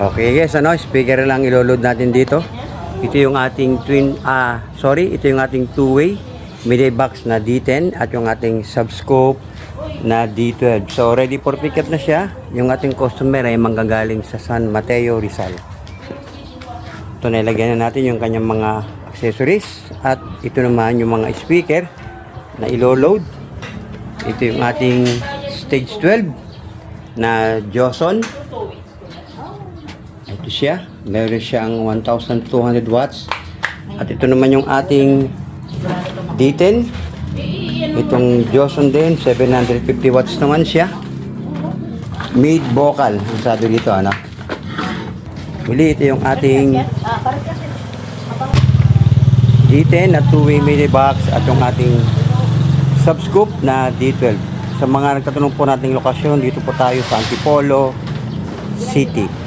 Okay guys, speaker lang iloload natin dito. Ito yung ating ito yung ating two-way midi box na D10 at yung ating subscope na D12. So ready for pickup na siya. Yung ating customer ay manggagaling sa San Mateo, Rizal. Ito na, ilagyan na natin yung kanyang mga accessories at ito naman yung mga speaker na iloload. Ito yung ating stage 12 na Joson. Ito siya, meron siyang 1,200 watts. At ito naman yung ating D10. Itong Joson din, 750 watts naman siya. Mid vocal, ang sabi dito, Muli, ito yung ating D10 na two-way midi box at yung ating subscope na D12. Sa mga nagtatanong po nating lokasyon, dito po tayo sa Antipolo City.